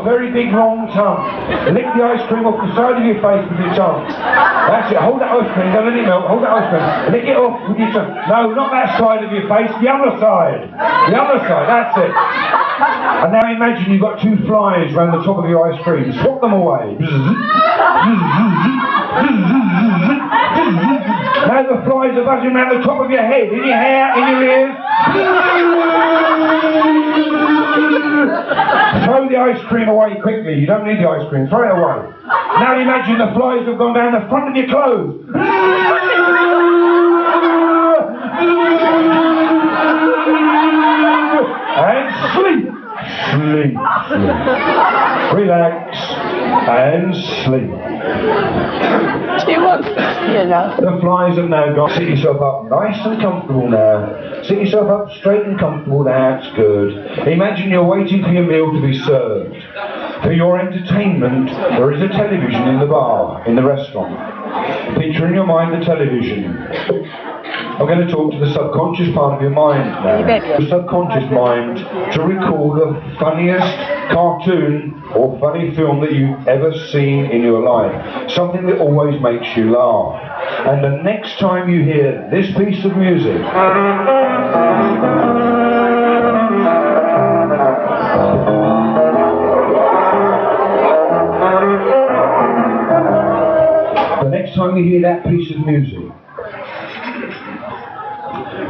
a very big long tongue. Lick the ice cream off the side of your face with your tongue. That's it. Hold that ice cream, don't let it melt. Hold that ice cream. Lick it off with your tongue. No, not that side of your face, the other side. The other side, that's it. And now imagine you've got two flies around the top of your ice cream. Swap them away. Now the flies are buzzing around the top of your head, in your hair, in your ears. Throw the ice cream away quickly. You don't need the ice cream. Throw it away. Now imagine the flies have gone down the front of your clothes. And sleep. Sleep. Relax and sleep. The flies have now got. Sit yourself up nice and comfortable now. Sit yourself up straight and comfortable. That's good. Imagine you're waiting for your meal to be served. For your entertainment, there is a television in the bar, in the restaurant. Picture in your mind the television. I'm going to talk to the subconscious part of your mind now. The subconscious mind to recall the funniest cartoon or funny film that you've ever seen in your life. Something that always makes you laugh. And the next time you hear this piece of music, the next time you hear that piece of music,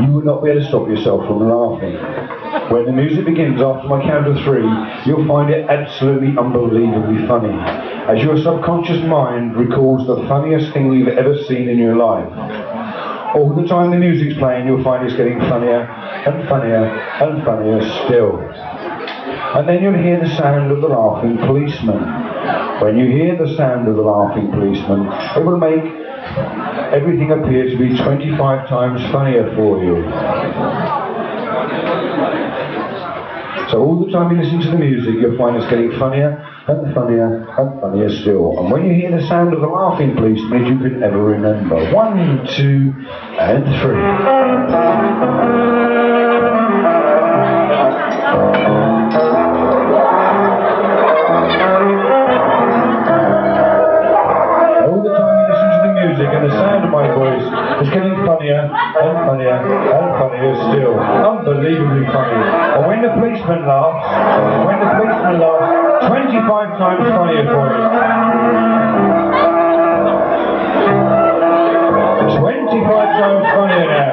you will not be able to stop yourself from laughing. When the music begins after my count of 3, you'll find it absolutely unbelievably funny, as your subconscious mind recalls the funniest thing you've ever seen in your life. All the time the music's playing, you'll find it's getting funnier and funnier and funnier still. And then you'll hear the sound of the laughing policeman. When you hear the sound of the laughing policeman, it will make everything appears to be 25 times funnier for you. So all the time you listen to the music, you'll find it's getting funnier and funnier and funnier still. And when you hear the sound of the laughing policeman, you can ever remember. 1, 2, and 3. And the sound of my voice is getting funnier and funnier and funnier still. Unbelievably funny. And when the policeman laughs, 25 times funnier for you. 25 times funnier now.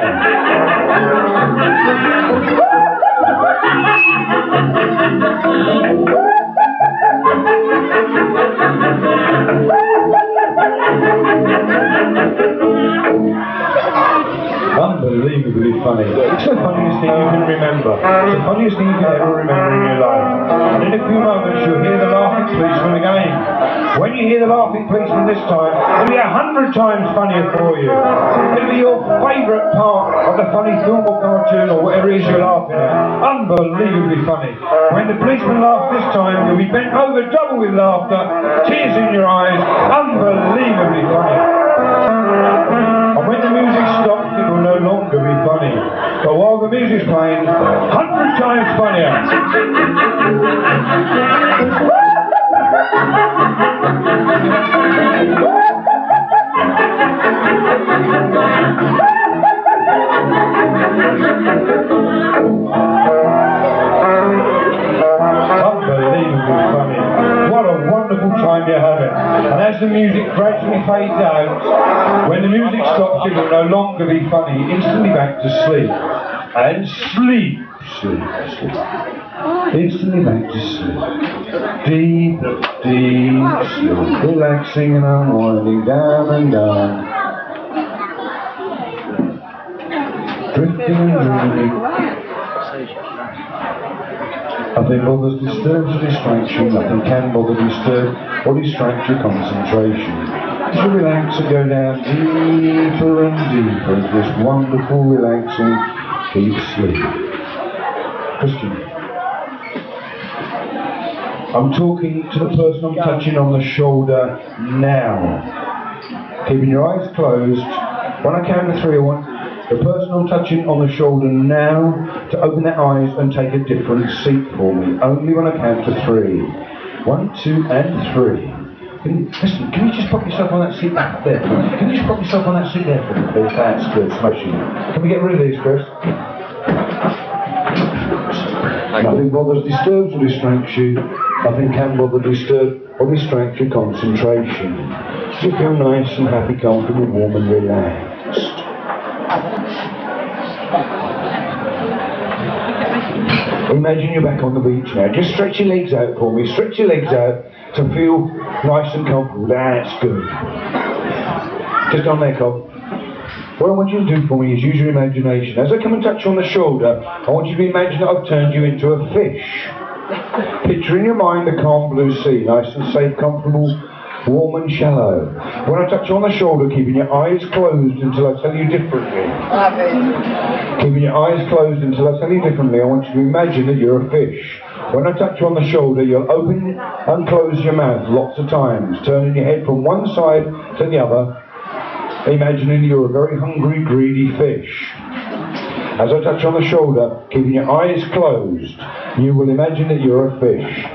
Unbelievably funny. It's the funniest thing you can remember. It's the funniest thing you can ever remember in your life. And in a few moments you'll hear the laughing policeman again. When you hear the laughing policeman this time, it'll be 100 times funnier for you. It'll be your favourite part of the funny film or cartoon or whatever it is you're laughing at. Unbelievably funny. When the policeman laughs this time, you'll be bent over double with laughter, tears in your eyes. Unbelievably funny. And when the music stops, it will no longer be funny. But while the music's playing, 100 times funnier. Unbelievably funny. What a wonderful time you're having. And as the music gradually fades out, when the music stops, it will no longer be funny. Instantly back to sleep. And sleep. Sleep. Sleep. Instantly back to sleep. Deep, deep sleep. Relaxing and unwinding down and down. Drifting and dreaming. Nothing bothers, disturbs or distracts you. Nothing can bother, disturb or distract your concentration. As you relax and go down deeper and deeper into this wonderful, relaxing, deep sleep. Question. I'm talking to the person I'm touching on the shoulder now. Keeping your eyes closed. When I count to 3, I want the person I'm touching on the shoulder now to open their eyes and take a different seat for me. Only when I count to 3. 1, 2, and 3. Listen, can you just pop yourself on that seat back there? Can you just pop yourself on that seat there for me? That's good, smashing. Can we get rid of these, Chris? Nothing bothers, disturbs or distracts you. Nothing can bother, disturb or distract your concentration. You feel nice and happy, comfortable, warm and relaxed. Imagine you're back on the beach now. Just stretch your legs out for me. Stretch your legs out to feel nice and comfortable. That's good. Just on there, Cobb. What I want you to do for me is use your imagination. As I come and touch you on the shoulder, I want you to imagine that I've turned you into a fish. Picture in your mind the calm blue sea, nice and safe, comfortable, warm and shallow. When I touch you on the shoulder, keeping your eyes closed until I tell you differently. Keeping your eyes closed until I tell you differently, I want you to imagine that you're a fish. When I touch you on the shoulder, you'll open and close your mouth lots of times, turning your head from one side to the other, imagining you're a very hungry, greedy fish. As I touch you on the shoulder, keeping your eyes closed, you will imagine that you're a fish.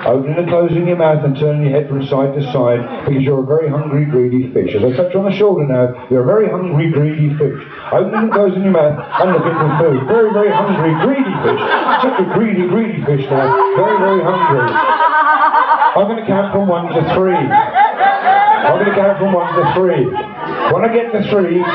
Opening and closing your mouth and turning your head from side to side because you're a very hungry, greedy fish. As I touch you on the shoulder now, you're a very hungry, greedy fish. Opening and closing your mouth and looking for food. Very, very hungry, greedy fish. Such a greedy, greedy fish now. Very, very hungry. I'm going to count from 1 to 3. I'm going to count from 1 to 3. When I get to 3,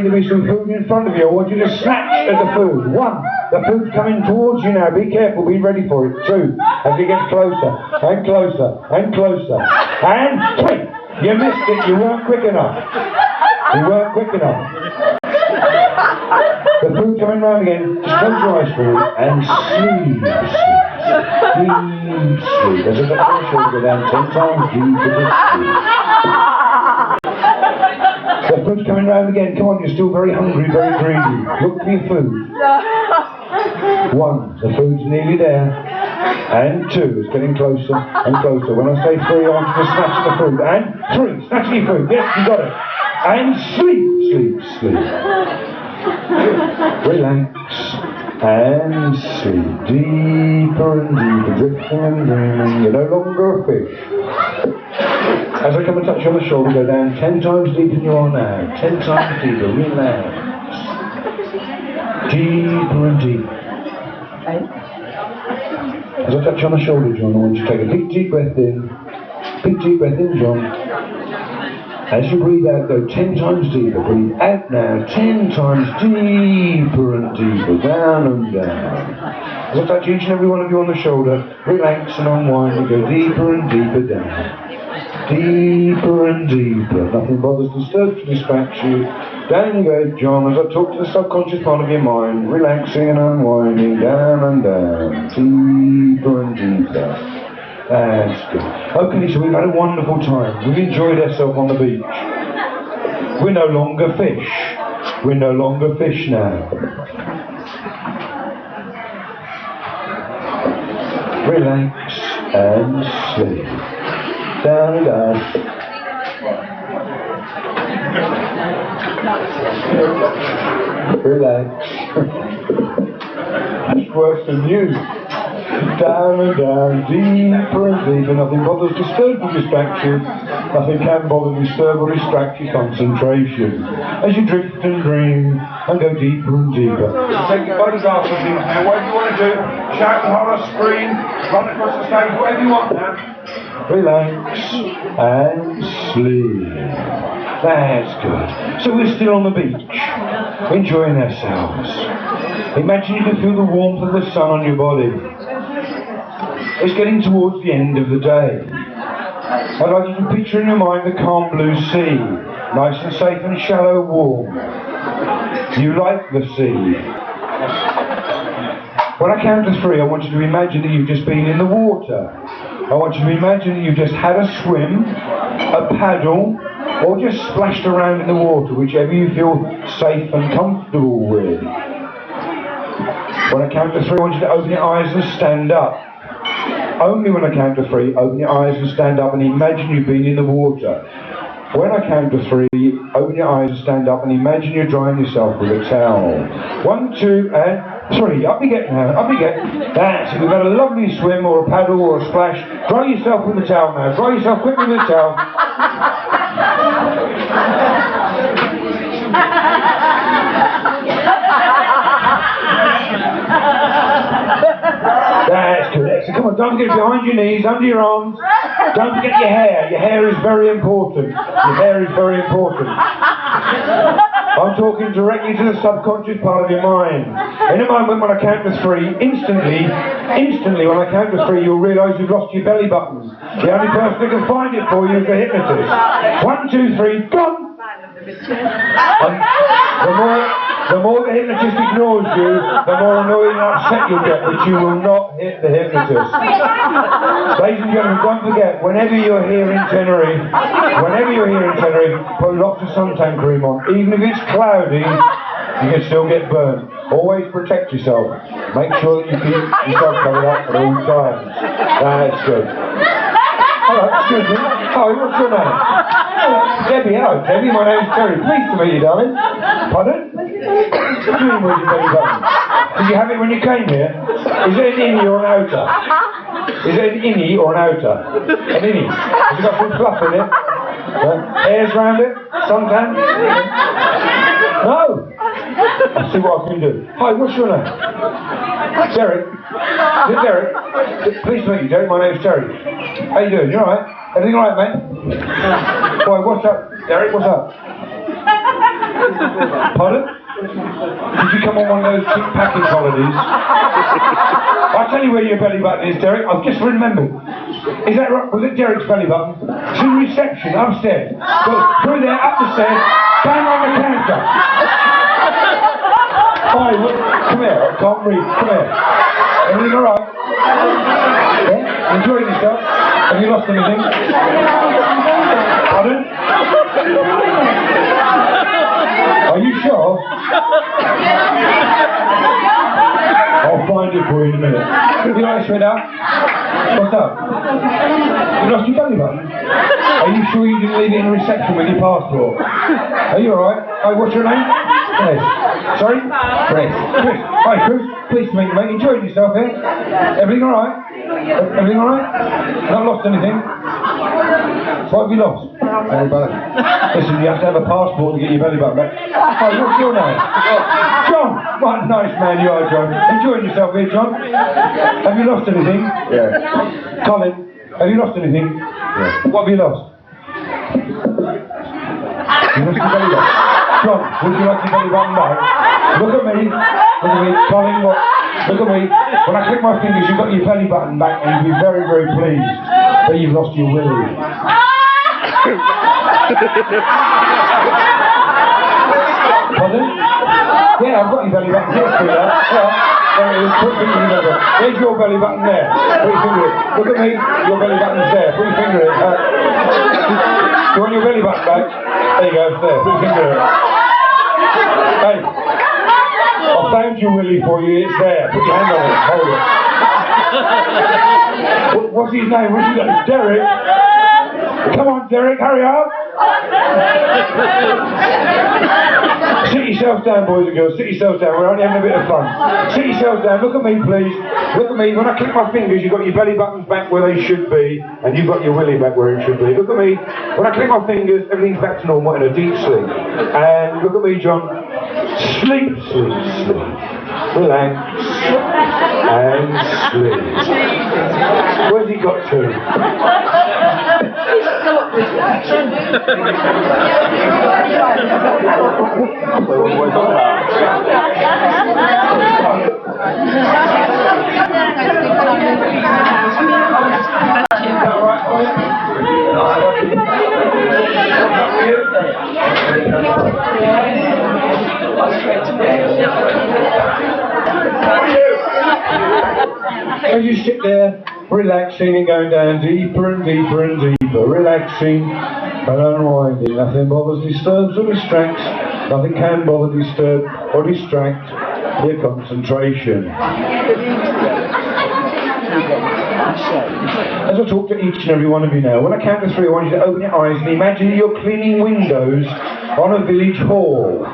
there'll be some food in front of you. I want you to snatch at the food. 1, the food's coming towards you now. Be careful, be ready for it. 2, as it gets closer, and closer, and closer. And 3, you missed it, you weren't quick enough. You weren't quick enough. The food coming round again. Just close your eyes for it and sleep. Sleep. As I touch your shoulder down 10 times deeper to sleep. The food's coming round again. Come on, you're still very hungry, very greedy. Look for your food. 1, the food's nearly there. And 2, it's getting closer and closer. When I say 3, I want you to snatch the food. And 3, snatch your food. Yes, you got it. And sleep, sleep, sleep. Relax and sleep. Deeper and deeper, drifting and dreaming. You're no longer a fish. As I come and touch you on the shoulder, go down 10 times deeper than you are now. 10 times deeper, relax. Deeper and deeper. As I touch you on the shoulder, John, I want you to take a big deep breath in. Big deep breath in, John. As you breathe out, go 10 times deeper. Breathe out now, 10 times deeper and deeper, down and down. As I touch each and every one of you on the shoulder, relax and unwind and go deeper and deeper down. Deeper and deeper. Nothing bothers, disturbs, distracts you. Down you go, John, as I talk to the subconscious part of your mind, relaxing and unwinding, down and down. Deeper and deeper. That's good. Okay, so we've had a wonderful time. We've enjoyed ourselves on the beach. We're no longer fish. We're no longer fish now. Relax and sleep. Down and down. Relax. That's worse than you. Down and down, deeper and deeper. Nothing bothers, disturb or distract you. Nothing can bother, disturb or distract your concentration. As you drift and dream and go deeper and deeper. Take your photographs of things now. Whatever you want to do, shout, holler, scream, run across the stage, whatever you want now. Relax and sleep. That's good. So we're still on the beach, enjoying ourselves. Imagine you can feel the warmth of the sun on your body. It's getting towards the end of the day. I'd like you to picture in your mind the calm blue sea, nice and safe and shallow, warm. You like the sea. When I count to 3, I want you to imagine that you've just been in the water. I want you to imagine that you've just had a swim, a paddle, or just splashed around in the water, whichever you feel safe and comfortable with. When I count to 3, I want you to open your eyes and stand up. Only when I count to 3, open your eyes and stand up and imagine you've been in the water. When I count to 3, open your eyes and stand up and imagine you're drying yourself with a towel. 1, 2, and 3, up you get now, up you get. That's it, we've had a lovely swim or a paddle or a splash. Dry yourself with the towel now, dry yourself quickly with the towel. That's good, excellent. Come on, don't forget behind your knees, under your arms. Don't forget your hair. Your hair is very important. Your hair is very important. I'm talking directly to the subconscious part of your mind. In a moment when I count to 3, instantly when I count to 3, you'll realise you've lost your belly button. The only person who can find it for you is the hypnotist. 1, 2, 3, gone! And the more the hypnotist ignores you, the more annoying and upset you'll get, but you will not hit the hypnotist. Ladies and gentlemen, don't forget, whenever you're here in Tenerife, put lots of suntan cream on. Even if it's cloudy, you can still get burned. Always protect yourself. Make sure that you keep yourself covered up at all times. That's good. Hello, excuse me. Hi, what's your name? Debbie, hello Debbie, my name's Terry. Pleased to meet you, darling. Pardon? What do you mean with your belly button? Did you have it when you came here? Is it an innie or an outer? Is it an innie or an outer? An innie. Has it got some fluff in it? Hairs round it? Suntan? No? I'll see what I can do. Hi, what's your name? Derek. Is it Derek? Pleased to meet you, Derek. My name's Terry. How you doing? You alright? Everything alright, mate? Boy, what's up? Derek, what's up? Pardon? Did you come on one of those cheap package holidays? I'll tell you where your belly button is, Derek. I've just remembered. Is that right? Was it Derek's belly button? It's in reception, upstairs. Go through there, up the stairs, bang on the counter. Hi, come here. I can't read. Come here. Everything alright? Yeah? Enjoying yourself? Have you lost anything? Pardon? Are you sure? I'll find it for you in a minute. You like this right now? What's up? You lost your belly button? Are you sure you didn't leave it in reception with your passport? Are you alright? Oh, what's your name? Chris. Sorry? Chris. Chris. Hi, Chris. Pleased to meet you, mate. Enjoying yourself here? Everything alright? Everything alright? Not lost anything? What have you lost? Belly button. Listen, you have to have a passport to get your belly button back. Hi, what's your name? John. What a nice man you are, John. Enjoying yourself here, John? Have you lost anything? Yeah. Colin, have you lost anything? Yeah. What have you lost? You lost your belly button. John, would you like your belly button back? Look at me. Look at me. Colin, what? Look at me. When I click my fingers, you've got your belly button back and you'll be very, very pleased. But you've lost your willy. Pardon? Yeah, I've got your belly button. Yes, see that? Yeah. There it is. Put your finger in there. There's your belly button there. Put your finger in. Look at me. Your belly button's there. Put your finger in. Do you want your belly button back? There you go. It's there. Put your finger in. Hey. I found your willy for you. It's there. Put your hand on it. Hold it. What's his name? What's his name? Derek. Come on, Derek. Hurry up. Sit yourselves down, boys and girls. Sit yourselves down. We're only having a bit of fun. Sit yourselves down. Look at me, please. Look at me. When I click my fingers, you've got your belly buttons back where they should be, and you've got your willy back where it should be. Look at me. When I click my fingers, everything's back to normal in a deep sleep. And look at me, John. Sleep, sleep, sleep. Relax. And sleep. Where's he got to? As you sit there, relaxing and going down deeper and deeper and deeper, relaxing and unwinding. Nothing bothers, disturbs or distracts. Nothing can bother, disturb or distract your concentration. As I talk to each and every one of you now, when I count to 3, I want you to open your eyes and imagine you're cleaning windows on a village hall.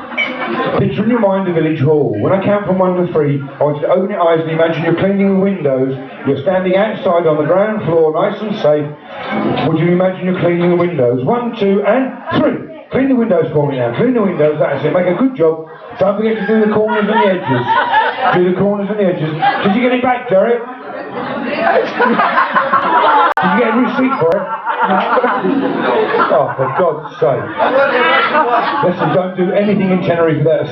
Picture in your mind a village hall. When I count from 1 to 3, I want you to open your eyes and imagine you're cleaning the windows. You're standing outside on the ground floor, nice and safe. Would you imagine you're cleaning the windows? 1, 2, and 3. Clean the windows for me now. Clean the windows, that's it. Make a good job. Don't forget to do the corners and the edges. Do the corners and the edges. Did you get it back, Derek? Did you get a receipt for it? Oh, for God's sake. Listen, don't do anything in Tenerife without a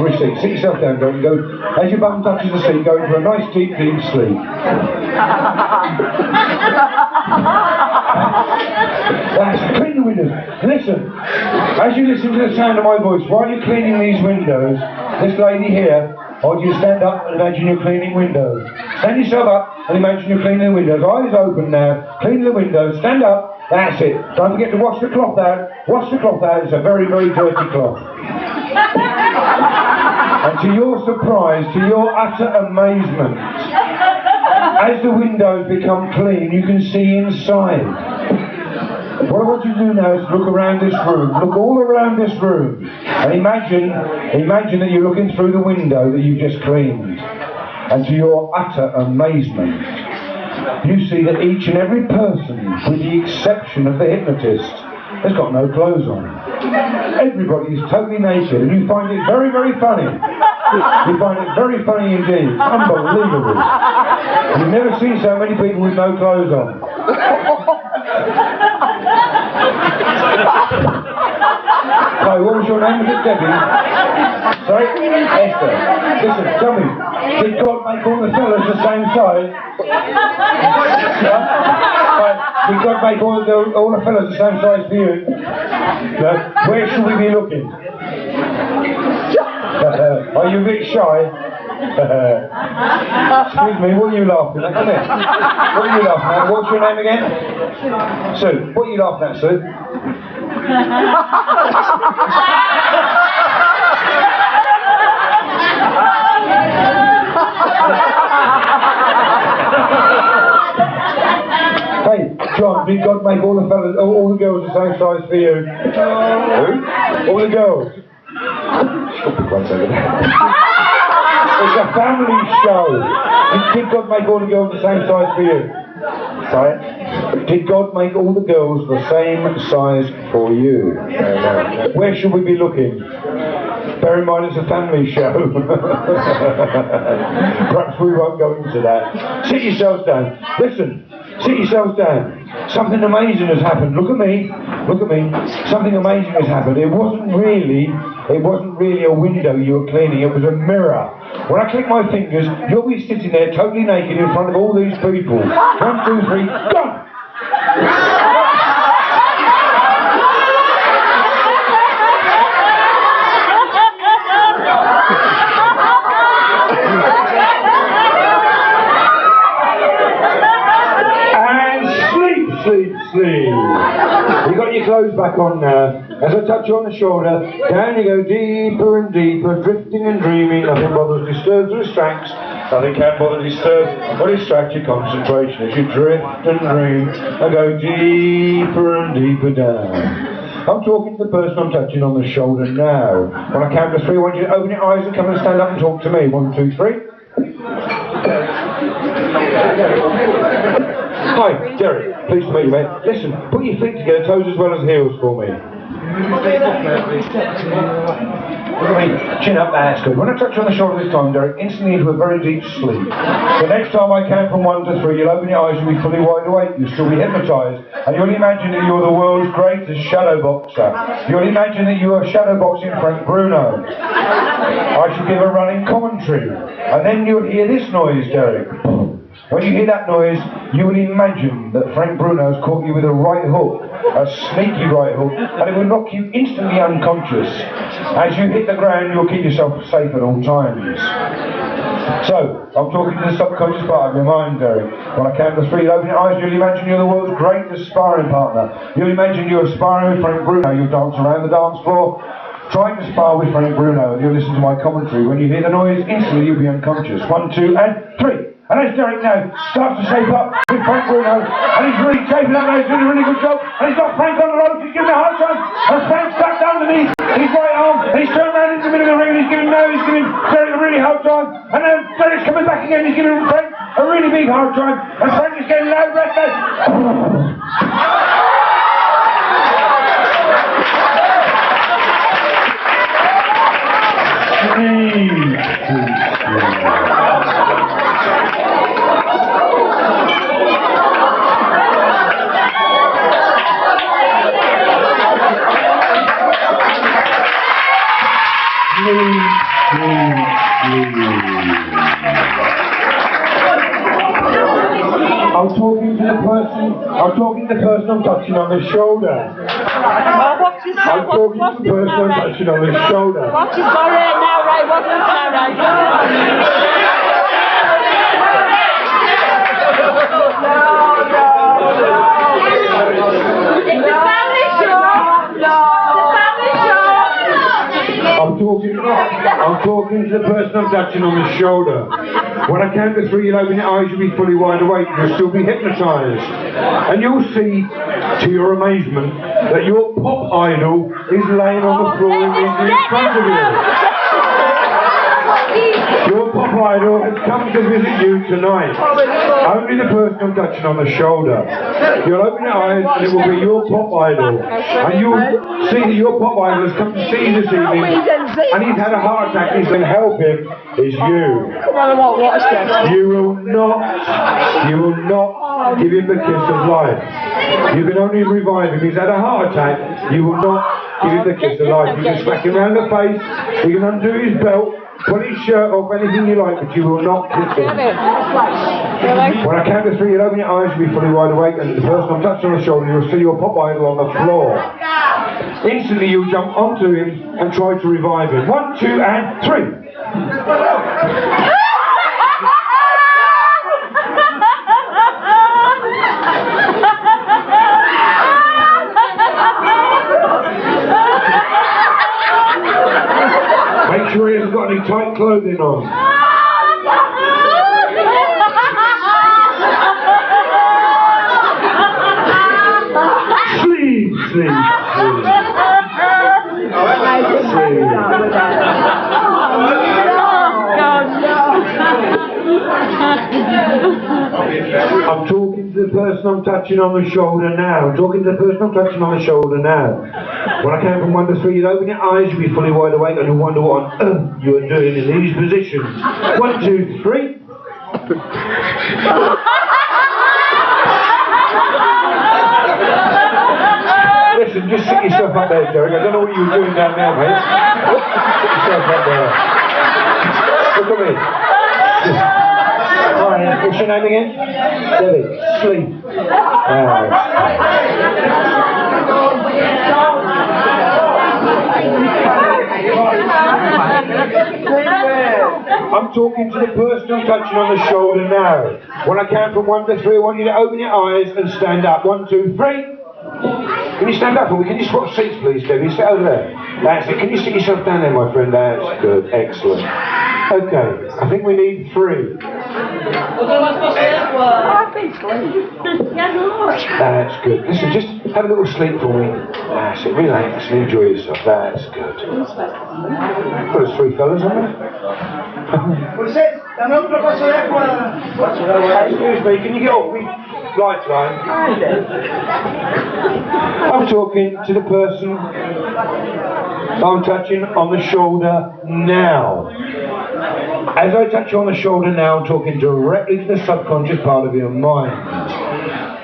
receipt. Sit yourself down, don't go. As your bum touches the seat, go into a nice deep sleep. That's clean the windows. Listen, as you listen to the sound of my voice, while you're cleaning these windows, this lady here, I want you to stand up and imagine you're cleaning windows. Stand yourself up and imagine you're cleaning the windows. Eyes open now. Clean the windows. Stand up. That's it. Don't forget to wash the cloth out. Wash the cloth out. It's a very, very dirty cloth. And to your surprise, to your utter amazement, as the windows become clean, you can see inside. What I want you to do now is look around this room. Look all around this room. And imagine that you're looking through the window that you've just cleaned. And to your utter amazement, you see that each and every person, with the exception of the hypnotist, has got no clothes on. Everybody is totally naked, and you find it very, very funny. You find it very funny indeed. Unbelievable. You've never seen so many people with no clothes on. Hi, what was your name? Was it Debbie? Sorry? Esther. Listen, tell me, did God make all the fellas the same size? Did God make all the fellas the same size for you? No? Where should we be looking? Are you a bit shy? Excuse me, what are you laughing at? Come here. What are you laughing at? What's your name again? Sue. What are you laughing at, Sue? Hey, John, did God make all the fellas, all the girls the same size for you? Who? All the girls? One second. It's a family show. Did God make all the girls the same size for you? Sorry? Did God make all the girls the same size for you? Where should we be looking? Bear in mind it's a family show. Perhaps we won't go into that. Sit yourselves down. Listen, sit yourselves down. Something amazing has happened. Look at me. Look at me. Something amazing has happened. It wasn't really a window you were cleaning. It was a mirror. When I click my fingers, you'll be sitting there totally naked in front of all these people. 1, 2, 3, go! Sleep. You got your clothes back on now. As I touch you on the shoulder, down you go deeper and deeper, drifting and dreaming. Nothing bothers, disturbs or distracts. Nothing can bother, disturb or distract your concentration as you drift and dream and go deeper and deeper down. I'm talking to the person I'm touching on the shoulder now. When I count to 3, I want you to open your eyes and come and stand up and talk to me. 1, 2, 3. Hi, Derek. Pleased to meet you, mate. Listen, put your feet together, toes as well as heels for me. Look at me, chin up, that's good. When I touch you on the shoulder this time, Derek, instantly into a very deep sleep. The next time I count from 1 to 3, you'll open your eyes, you'll be fully wide awake, you'll still be hypnotised, and you'll imagine that you're the world's greatest shadow boxer. You'll imagine that you are shadow boxing Frank Bruno. I shall give a running commentary, and then you'll hear this noise, Derek. When you hear that noise, you will imagine that Frank Bruno's caught you with a right hook, a sneaky right hook, and it will knock you instantly unconscious. As you hit the ground, you'll keep yourself safe at all times. So, I'm talking to the subconscious part of your mind, Derek. When I count to 3, you'll open your eyes, you'll imagine you're the world's greatest sparring partner. You'll imagine you're sparring with Frank Bruno. You'll dance around the dance floor, trying to spar with Frank Bruno, and you'll listen to my commentary. When you hear the noise, instantly you'll be unconscious. 1, 2, and 3. And as Derek now starts to shape up with Frank Bruno, and he's really shaping up now, he's doing a really good job, and he's got Frank on the ropes, he's giving a hard time, and Frank's back underneath his right arm, and he's turned around into the middle of the ring, and he's giving Derek a really hard time, and now Derek's coming back again, he's giving Frank a really big hard time, and Frank is getting loud breath now. I'm talking to the person I'm touching on the shoulder. I'm talking to the person I'm touching on the shoulder. Watch his body now, right? Watch his now, right? It's a family show. I'm talking to the person I'm touching on the shoulder. When I count to 3, you'll open your eyes, you'll be fully wide awake, you'll still be hypnotised. And you'll see, to your amazement, that your pop idol is laying on the floor in front of you. Your pop idol has come to visit you tonight. Only the person I'm touching on the shoulder. You'll open your eyes and it will be your pop idol. And you'll see that your pop idol has come to see you this evening. And he's had a heart attack. He's going to help him. Is you. You will not give him the kiss of life. You can only revive him. He's had a heart attack. You will not give him the kiss of life. You can smack him round the face. You can undo his belt. Put his shirt off, anything you like, but you will not kiss him. When I count to 3, you'll open your eyes, you'll be fully wide awake, and the person I'm touching on the shoulder, you'll see your pop idol on the floor. Instantly, you'll jump onto him and try to revive him. 1, 2, and 3. Make sure he hasn't got any tight clothing on. Sleep. I'm talking to the person I'm touching on the shoulder now. I'm talking to the person I'm touching on the shoulder now. When I count from 1 to 3, you'll open your eyes, you'll be fully wide awake, and you'll wonder what on earth you are doing in these positions. 1, 2, 3. Listen, just sit yourself up there, Derek. I don't know what you were doing down there, mate. Sit yourself up there. Look at me. Right, what's your name again? Debbie. Sleep. I'm talking to the person I'm touching on the shoulder now. When I count from 1 to 3, I want you to open your eyes and stand up. 1, 2, 3. Can you stand up for me? Can you swap seats, please, Debbie? Sit over there. That's it. Can you sit yourself down there, my friend? That's good. Excellent. Okay. I think we need 3. That's good. Listen, just have a little sleep for me. That's it. Relax and enjoy yourself. That's good. Well, there's 3 fellas, aren't there? Excuse me, can you get off me? Lifeline. I'm talking to the person I'm touching on the shoulder now. As I touch you on the shoulder now, I'm talking directly to the subconscious part of your mind.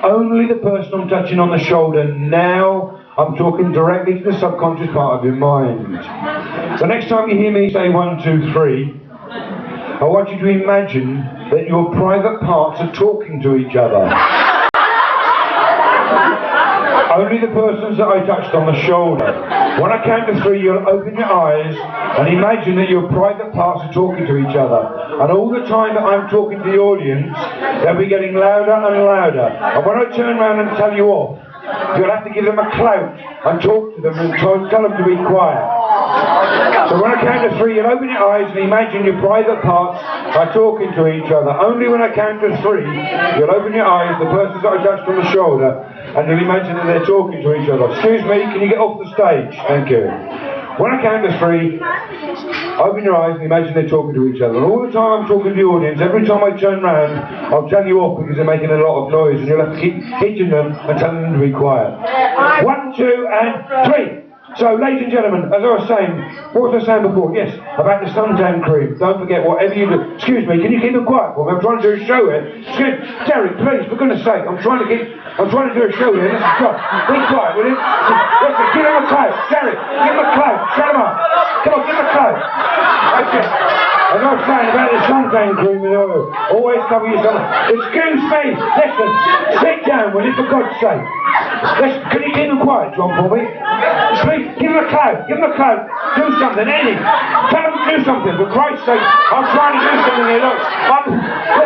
Only the person I'm touching on the shoulder now, I'm talking directly to the subconscious part of your mind. The next time you hear me say 1, 2, 3, I want you to imagine that your private parts are talking to each other. Only the persons that I touched on the shoulder. When I count to 3, you'll open your eyes and imagine that your private parts are talking to each other. And all the time that I'm talking to the audience, they'll be getting louder and louder. And when I turn around and tell you off, you'll have to give them a clout and talk to them and tell them to be quiet. So when I count to 3, you'll open your eyes and imagine your private parts are talking to each other. Only when I count to 3, you'll open your eyes, the person's got touched on the shoulder, and you'll imagine that they're talking to each other. Excuse me, can you get off the stage? Thank you. When I count to 3, open your eyes and imagine they're talking to each other. And all the time I'm talking to the audience, every time I turn round, I'll tell you off because they're making a lot of noise, and you'll have to keep hitting them and telling them to be quiet. 1, 2, and 3. So, ladies and gentlemen, as I was saying, what was I saying before? Yes, about the suntan cream. Don't forget, whatever you do. Excuse me, can you keep it quiet for me? I'm trying to do a show here. Derek, please, for goodness sake, I'm trying to do a show here. This is God. Be quiet, will you? Listen, give him a clout. Derek, give him a clout. Shut him up. Come on, give him a clout. That's it. As I was saying about the suntan cream and oil, always cover your sun. Excuse me, listen, sit down, will you, for God's sake. Listen, can you keep him quiet, John, for me? Please, give him a clout, do something, Eddie. Tell him to do something, for Christ's sake. I'm trying to do something here, look.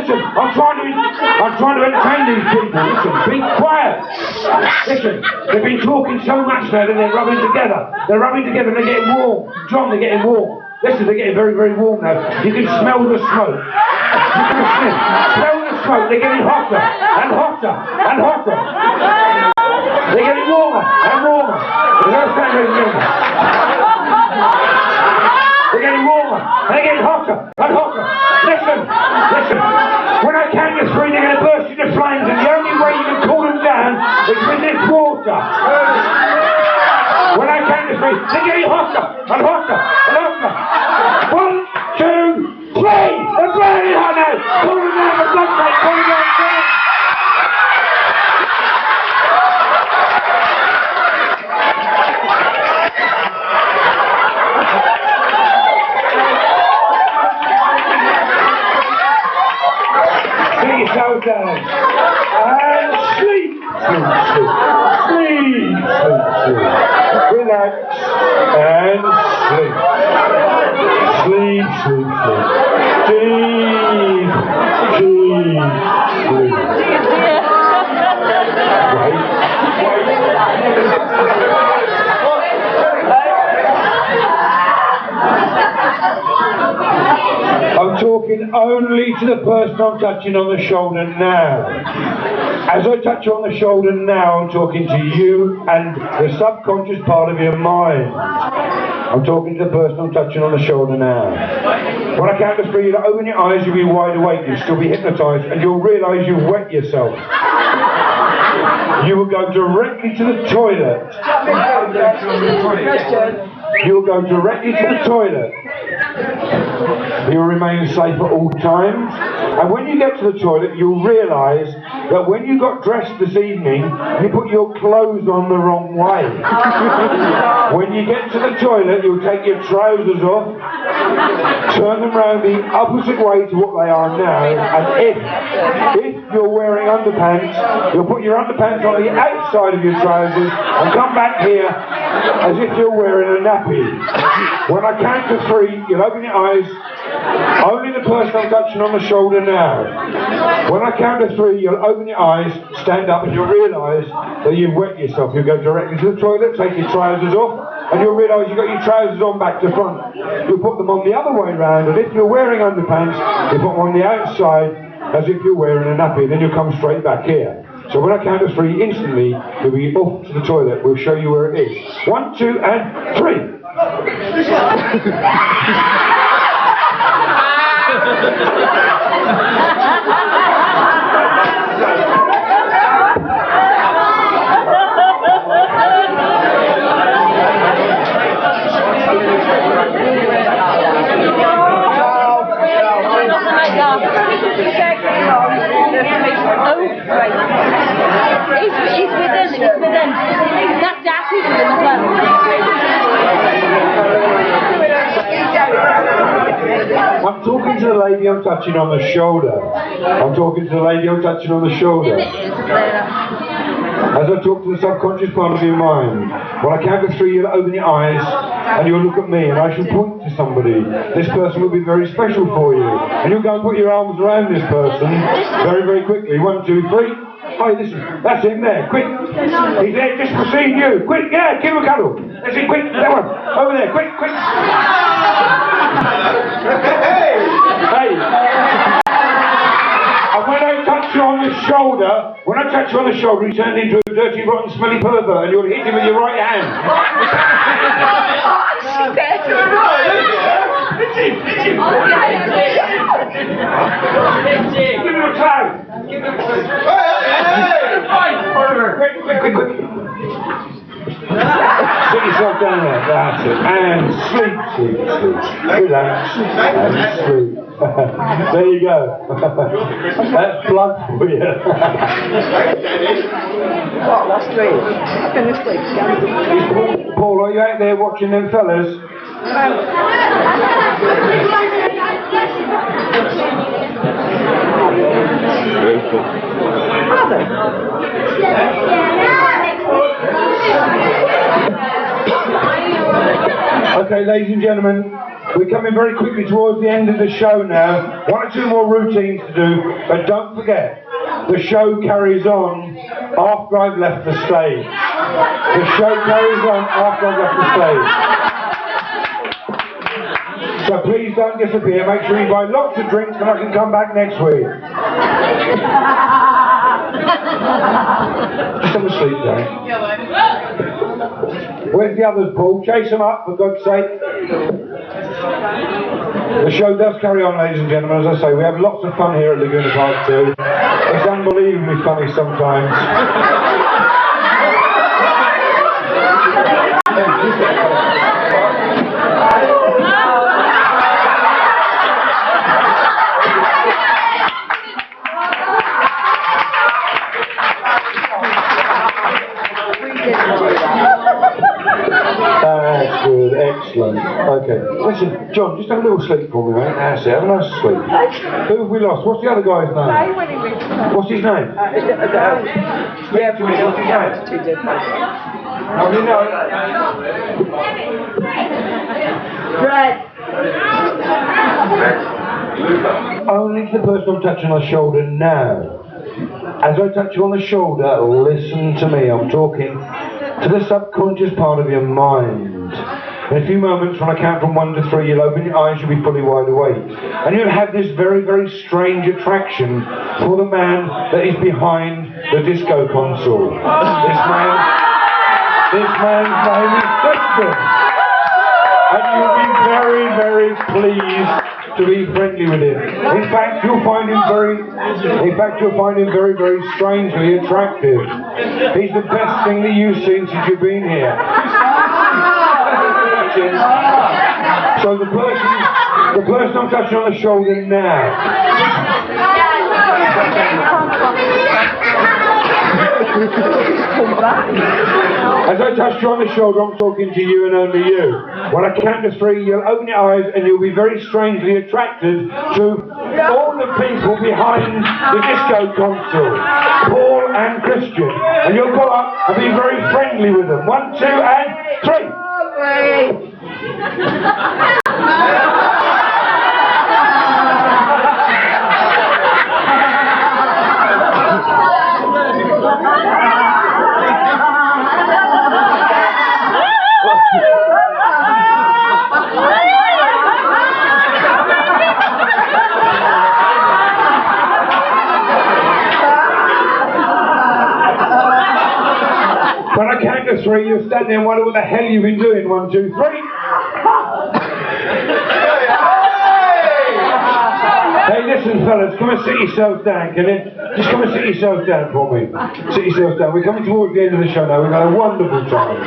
Listen, I'm trying to entertain these people. Listen, be quiet. Listen, they've been talking so much now that they're rubbing together. They're getting warm. John, they're getting warm. Listen, they're getting very, very warm now. You can smell the smoke. You can smell the smoke. They're getting hotter and hotter and hotter. They're getting warmer and warmer. They're getting warmer and they're getting hotter and hotter. Listen. When I count to 3, they're going to burst into flames, and the only way you can cool them down is with this water. When I count to 3, they're getting hotter and hotter and hotter. 1, 2, 3. They're burning hot now. Cool them down, for God's sake, cool them down. Take yourself down. And sleep. Relax. And sleep. Sleep. Deep sleep. I'm talking only to the person I'm touching on the shoulder now. As I touch you on the shoulder now, I'm talking to you and the subconscious part of your mind. I'm talking to the person I'm touching on the shoulder now. When I count to 3, you'll open your eyes, you'll be wide awake, you'll still be hypnotised, and you'll realise you've wet yourself. You will go directly to the toilet. You'll go directly to the toilet. You'll remain safe at all times. And when you get to the toilet, you'll realise that when you got dressed this evening, you put your clothes on the wrong way. When you get to the toilet, you'll take your trousers off, turn them round the opposite way to what they are now, and if you're wearing underpants, you'll put your underpants on the outside of your trousers and come back here as if you're wearing a nappy. When I count to 3, you'll open your eyes. Only the person I'm touching on the shoulder now. When I count to 3, you'll open your eyes, stand up, and you'll realise that you've wet yourself. You'll go directly to the toilet, take your trousers off, and you'll realise you've got your trousers on back to front. You'll put them on the other way round, and if you're wearing underpants, you put them on the outside as if you're wearing a nappy. Then you'll come straight back here. So when I count to 3, instantly, you'll be off to the toilet. We'll show you where it is. 1, 2, and 3. He's within. That Daffy's with him as well. I'm talking to the lady I'm touching on the shoulder. As I talk to the subconscious part of your mind, when I count to 3, you'll open your eyes and you'll look at me, and I shall point to somebody. This person will be very special for you, and you'll go and put your arms around this person very, very quickly. 1, 2, 3. Hey, listen, that's him there. Quick. He's there just for seeing you. Quick, yeah, give him a cuddle. That's it, quick, that one. Over there, quick, quick. Hey! And when I touch you on the shoulder, he turns into a dirty, rotten, smelly pervert, and you'll hit him with your right hand. Give him a clown. Quick. Sit yourself down there, that's it. And sleep. Relax. And sleep. There you go. That's blood for you. What, last week? I've been asleep. Paul, are you out there watching them fellas? Okay, ladies and gentlemen, we're coming very quickly towards the end of the show now. 1 or 2 more routines to do, but don't forget, the show carries on after I've left the stage. The show carries on after I've left the stage. So please don't disappear. Make sure you buy lots of drinks and I can come back next week. Just have a sleep, Danny. Where's the others, Paul? Chase them up, for God's sake. The show does carry on, ladies and gentlemen. As I say, we have lots of fun here at Laguna Park too. It's unbelievably funny sometimes. That's good, excellent. Okay, listen, John, just have a little sleep for me, mate. That's it, have a nice sleep. Who have we lost? What's the other guy's name? What's his name? Yeah, What's his name? How do you know? Fred. Only to the person I'm touching on the shoulder now. As I touch you on the shoulder, listen to me. I'm talking to the subconscious part of your mind. In a few moments, when I count from 1 to 3, you'll open your eyes, you'll be fully wide awake. And you'll have this very, very strange attraction for the man that is behind the disco console. This man's name is Christian. And you'll be very, very pleased to be friendly with him. In fact, you'll find him very, very strangely attractive. He's the best thing that you've seen since you've been here. So the person I'm touching on the shoulder now. As I touch you on the shoulder, I'm talking to you and only you. When I count to 3, you'll open your eyes and you'll be very strangely attracted to all the people behind the disco console, Paul and Christian. And you'll go up and be very friendly with them. 1, 2, and 3. When I count to 3, you'll stand there and wonder what the hell you've been doing. 1, 2, 3. Hey, listen, fellas, come and sit yourselves down, can you? Just come and sit yourselves down for me. Sit yourselves down. We're coming towards the end of the show now. We've had a wonderful time.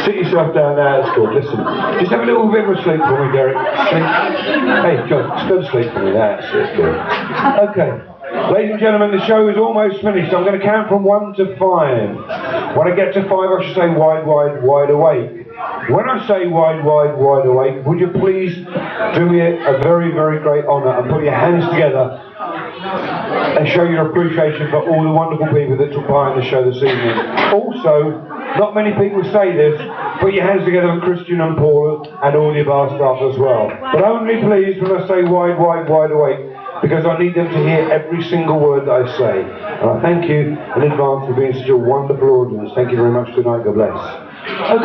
Sit yourself down now. That's good. Listen, just have a little bit of a sleep for me, Derek. Sleep. Hey, John, just go to sleep for me. That's it. Good. Okay. Ladies and gentlemen, the show is almost finished. I'm going to count from 1 to 5. When I get to 5, I should say wide, wide, wide awake. When I say wide, wide, wide awake, would you please do me a very, very great honour and put your hands together and show your appreciation for all the wonderful people that took part in the show this evening. Also, not many people say this, put your hands together for Christian and Paul and all the bar staff as well. But only please, when I say wide, wide, wide awake, because I need them to hear every single word that I say. And I thank you in advance for being such a wonderful audience. Thank you very much. Good night. God bless.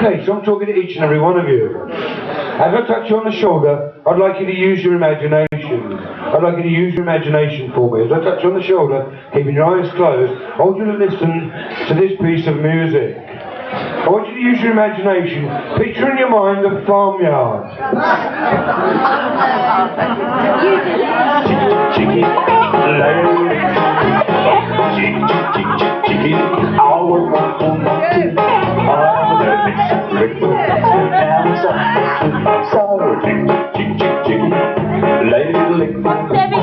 Okay, so I'm talking to each and every one of you. As I touch you on the shoulder, I'd like you to use your imagination. I'd like you to use your imagination for me. As I touch you on the shoulder, keeping your eyes closed, I want you to listen to this piece of music. I want you to use your imagination. Picture in your mind a farmyard. Chicken, chicken,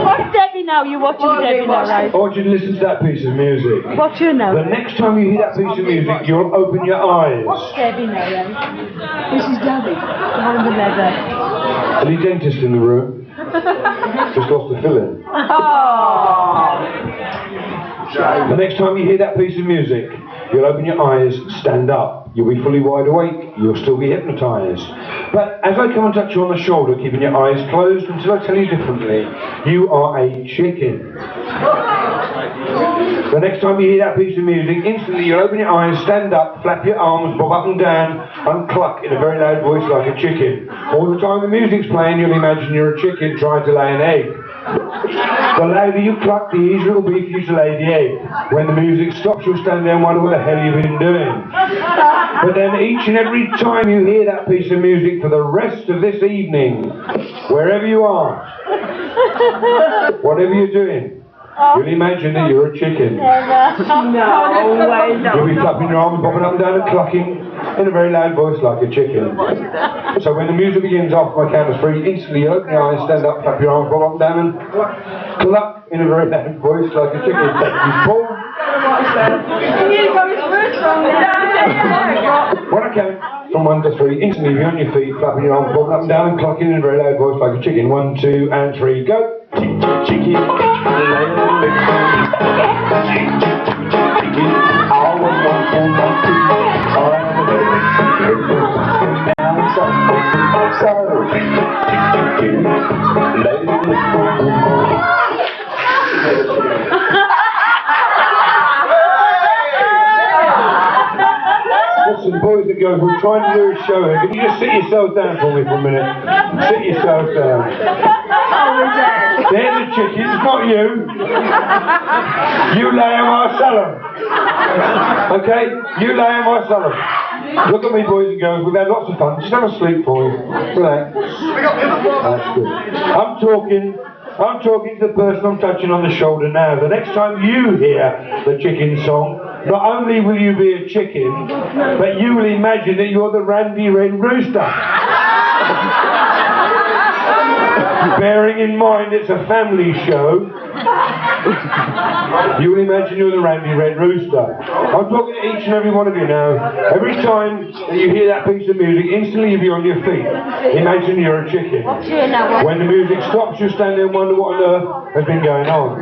What's Debbie now? You're watching Debbie now, right? I want you to listen to that piece of music. What's your now? The next time you hear that piece of music, you'll open your eyes. What's Debbie now, then? This is Debbie. The one in the leather. Any dentist in the room? Just lost a filling. Oh. The next time you hear that piece of music, you'll open your eyes, stand up. You'll be fully wide awake. You'll still be hypnotised. But as I come and touch you on the shoulder, keeping your eyes closed until I tell you differently, you are a chicken. The next time you hear that piece of music, instantly you'll open your eyes, stand up, flap your arms, bob up and down, and cluck in a very loud voice like a chicken. All the time the music's playing, you'll imagine you're a chicken trying to lay an egg. The louder you cluck, the easier it'll be for you to lay the egg. When the music stops, you'll stand there and wonder what the hell you've been doing. But then each and every time you hear that piece of music for the rest of this evening, wherever you are, whatever you're doing, you'll imagine that you're a chicken. No way. You'll be flapping your arms, bobbing up and down and clucking in a very loud voice like a chicken. So when the music begins after my count of three, instantly you open your eyes, stand up, flap your arms, bob up and down and cluck in a very loud voice like a chicken. Thank you, Paul. When I count from 1 to 3, instantly you're on your feet, flapping your arms, bobbing up and down and clucking in a very loud voice like a chicken. 1, 2 and 3, go. Chicken, Listen, boys and girls, we're trying to do a show here. Can you just sit yourselves down for me for a minute? Sit yourselves down. They're the chickens, not you. You lay them, I'll sell them. Okay? You lay them, I'll sell them. Look at me, boys and girls. We've had lots of fun. Just have a sleep for you. Relax. That's good. I'm talking to the person I'm touching on the shoulder now. The next time you hear the chicken song, not only will you be a chicken, but you will imagine that you're the Randy Red Rooster. Bearing in mind it's a family show, you will imagine you're the Randy Red Rooster. I'm talking to each and every one of you now. Every time that you hear that piece of music, instantly you'll be on your feet. Imagine you're a chicken. When the music stops, you stand there and wonder what on earth has been going on.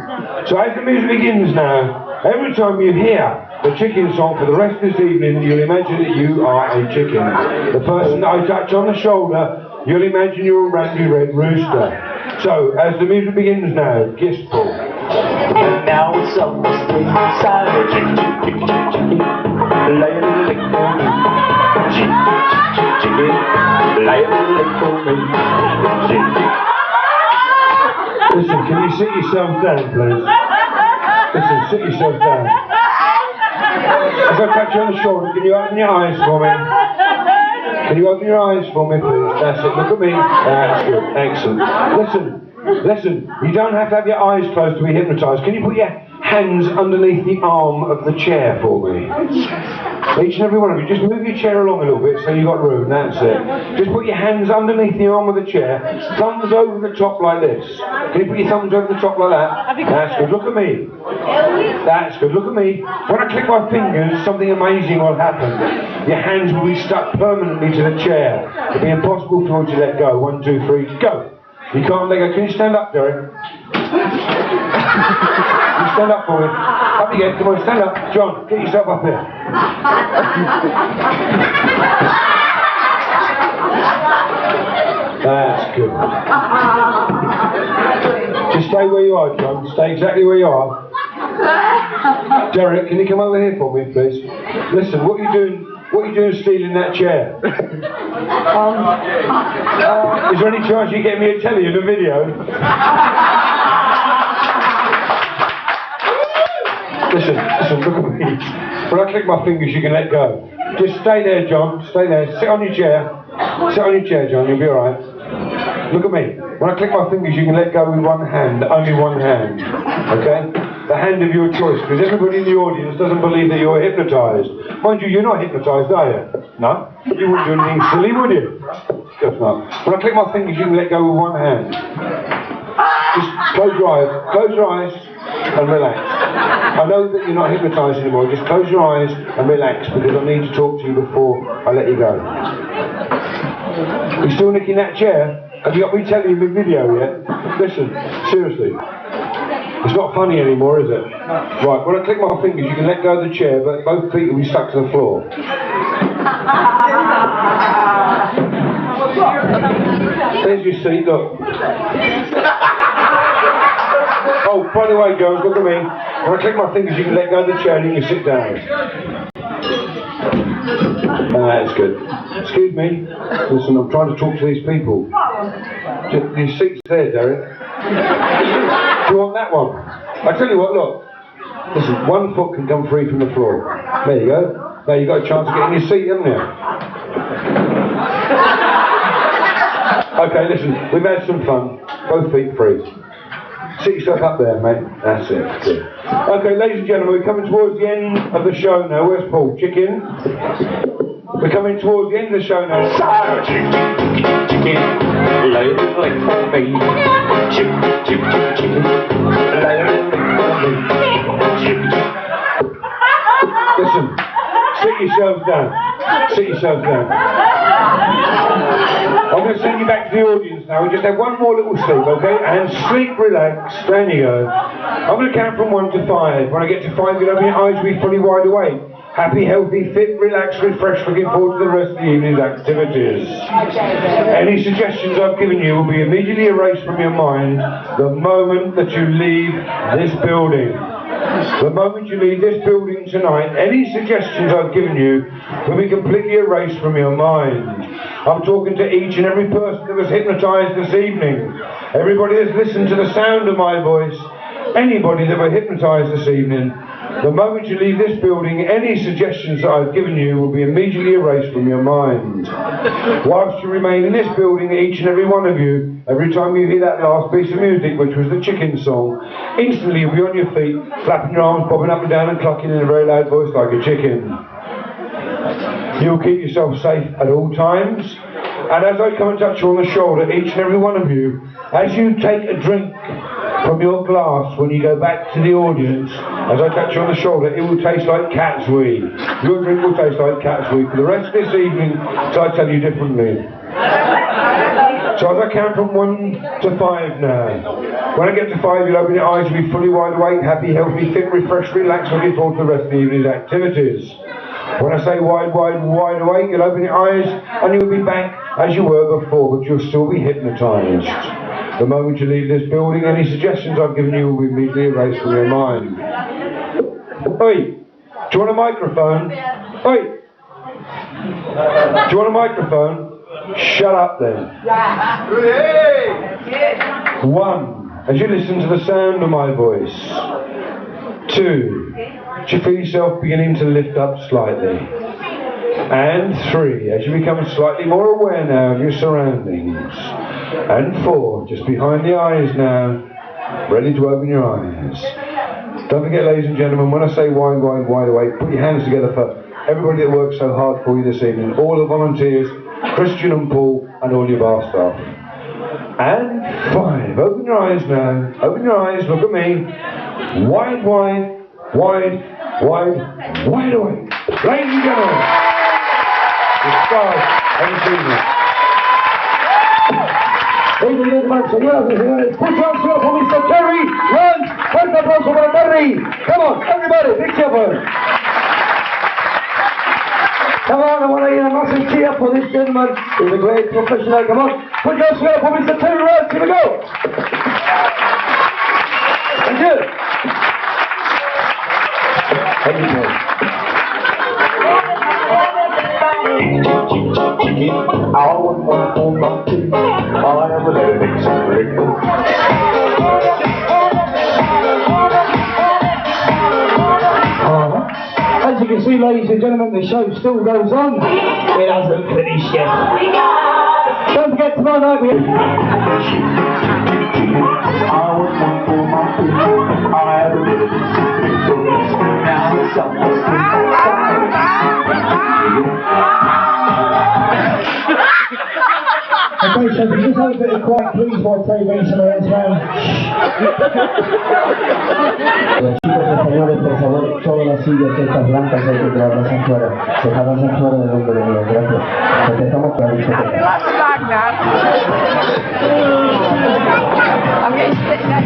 So as the music begins now, every time you hear the chicken song for the rest of this evening, you'll imagine that you are a chicken. The person that I touch on the shoulder, you'll imagine you're a Randy Red Rooster. So, as the music begins now, kiss Paul. And now it's almost inside. Chicken, lay a lick for me. Chicken, lay a lick for me. Listen, can you sit yourself down, please? Listen, sit yourself down. As I touch you on the shoulder, can you open your eyes for me? Can you open your eyes for me, please? That's it. Look at me. That's good. Excellent. Listen. You don't have to have your eyes closed to be hypnotised. Can you put your hands underneath the arm of the chair for me? Each and every one of you, just move your chair along a little bit so you've got room. That's it. Just put your hands underneath the arm of the chair, thumbs over the top like this. Can you put your thumbs over the top like that? That's good. Look at me. That's good. Look at me. When I click my fingers, something amazing will happen. Your hands will be stuck permanently to the chair. It'll be impossible for you to let go. 1, 2, 3, go. You can't let go. Can you stand up, Derek? You stand up for me. Up again. Come on, stand up. John, get yourself up there. That's good. Just stay where you are, John. Stay exactly where you are. Derek, can you come over here for me, please? Listen, what are you doing? What are you doing stealing that chair? Is there any chance you get me a telly in a video? Listen, look at me. When I click my fingers, you can let go. Just stay there, John. Stay there. Sit on your chair. Sit on your chair, John. You'll be alright. Look at me. When I click my fingers, you can let go with one hand. Only one hand. Okay? The hand of your choice. Because everybody in the audience doesn't believe that you're hypnotised. Mind you, you're not hypnotised, are you? No? You wouldn't do anything silly, would you? Just not. When I click my fingers, you can let go with one hand. Just close your eyes. Close your eyes and relax. I know that you're not hypnotised anymore. Just close your eyes and relax because I need to talk to you before I let you go. You're still nicking that chair? Have you got me telling you the video yet? Listen, seriously. It's not funny anymore, is it? Right, when I click my fingers, you can let go of the chair, but both feet will be stuck to the floor. There's your seat, look. Oh, by the way, girls, look at me. When I click my fingers, you can let go of the chair and you can sit down. That's good. Excuse me. Listen, I'm trying to talk to these people. Your seat's there, Derek. Do you want that one? I tell you what, look. Listen, one foot can come free from the floor. There you go. Now you've got a chance of getting your seat, haven't you? Okay, listen, we've had some fun. Both feet free. Sit yourself up there, mate. That's it. Good. Okay, ladies and gentlemen, we're coming towards the end of the show now. Where's Paul? Chicken? We're coming towards the end of the show now. Chicken, lay it like me. Chicken, lay it like me. Listen, sit yourselves down. Sit yourselves down. I'm going to send you back to the audience now. We just have one more little sleep, okay? And sleep, relax. Down you go. I'm going to count from 1 to 5. When I get to 5, you'll open your eyes, be fully wide awake. Happy, healthy, fit, relaxed, refreshed, looking forward to the rest of the evening's activities. Any suggestions I've given you will be immediately erased from your mind the moment that you leave this building. The moment you leave this building tonight, any suggestions I've given you will be completely erased from your mind. I'm talking to each and every person that was hypnotised this evening. Everybody that's listened to the sound of my voice. Anybody that were hypnotised this evening. The moment you leave this building, any suggestions that I've given you will be immediately erased from your mind. Whilst you remain in this building, each and every one of you, every time you hear that last piece of music, which was the chicken song, instantly you'll be on your feet, flapping your arms, bobbing up and down and clucking in a very loud voice like a chicken. You'll keep yourself safe at all times. And as I come and touch you on the shoulder, each and every one of you, as you take a drink from your glass when you go back to the audience, as I touch you on the shoulder, it will taste like cat's wee. Your drink will taste like cat's wee for the rest of this evening, till I tell you differently. So as I count from 1 to 5 now, when I get to 5, you'll open your eyes, you'll be fully wide awake, happy, healthy, fit, refreshed, relaxed, looking forward to the rest of the evening's activities. When I say wide awake, you'll open your eyes and you'll be back as you were before, but you'll still be hypnotised. The moment you leave this building, any suggestions I've given you will be immediately erased from your mind. Oi! Do you want a microphone? Oi! Do you want a microphone? Shut up then. 1. As you listen to the sound of my voice. 2. Do you feel yourself beginning to lift up slightly? And 3. As you become slightly more aware now of your surroundings. And 4, just behind the eyes now, ready to open your eyes. Don't forget, ladies and gentlemen, when I say wide awake, put your hands together for everybody that worked so hard for you this evening, all the volunteers, Christian and Paul, and all your bar staff. And 5, open your eyes now, open your eyes, look at me, wide awake. Ladies and gentlemen, the stars of this evening. Ladies and gentlemen, señoras y señores, put your hands up for Mr. Terry Runs. Fuerte aplauso para Terry. Come on, everybody, big cheer for him. Come on, I want to hear a massive cheer for this gentleman. He's a great professional. Come on, put your hands up for Mr. Terry Runs. Here we go. Thank you. Thank you. I always want to my teeth. I have a little bit of As you can see, ladies and gentlemen, the show still goes on. It hasn't finished yet. Don't forget tomorrow night we Okay, so if you just have a bit of quiet, please, while Terry brings some hands round. Chicos españoles, por favor, todas las sillas estas blancas hay que tirarlas afuera. Dejarlas afuera del hombre mío, gracias. Empezamos con la discoteca. I'm going to stick that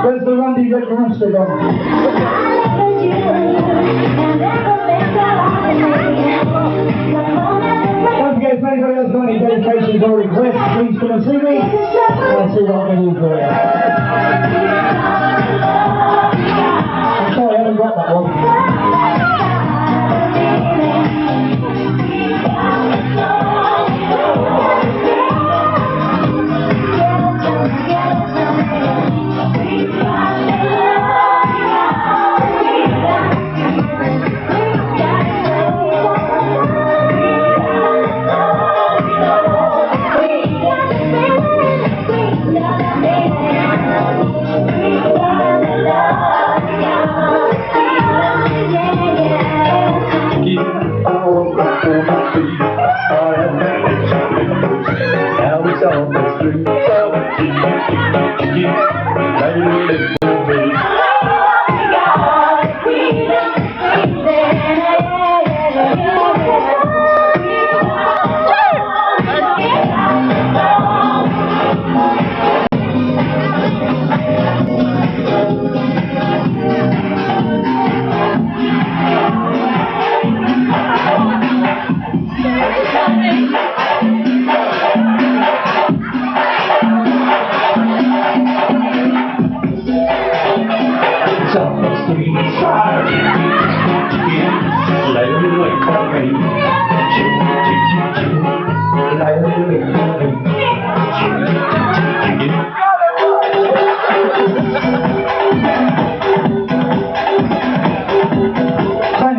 Where's the Randy Red Rooster gone? Don't forget, if anybody else got any dedications or requests, please come and see me. And I'll see what I can do for you. I'm sorry, I haven't got that one.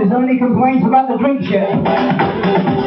Is there any complaints about the drinks yet?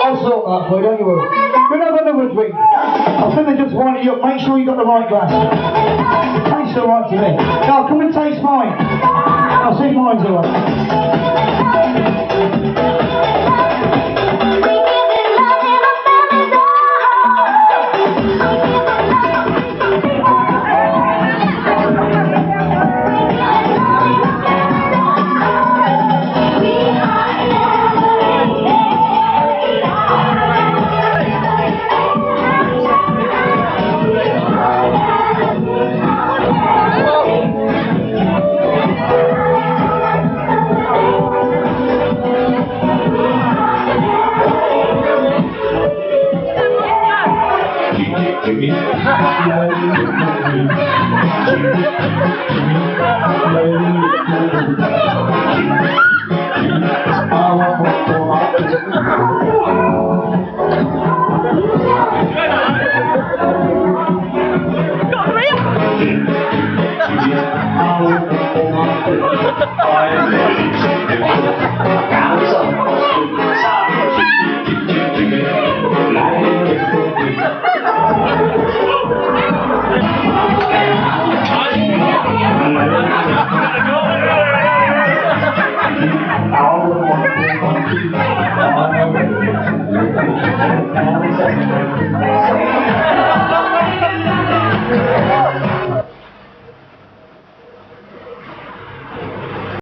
I'll sort that for you, don't you worry. We'll have another drink. I'll send them just wind it up. Make sure you got the right glass. looks alright to me. Now, come and taste mine. I'll see if mine's alright.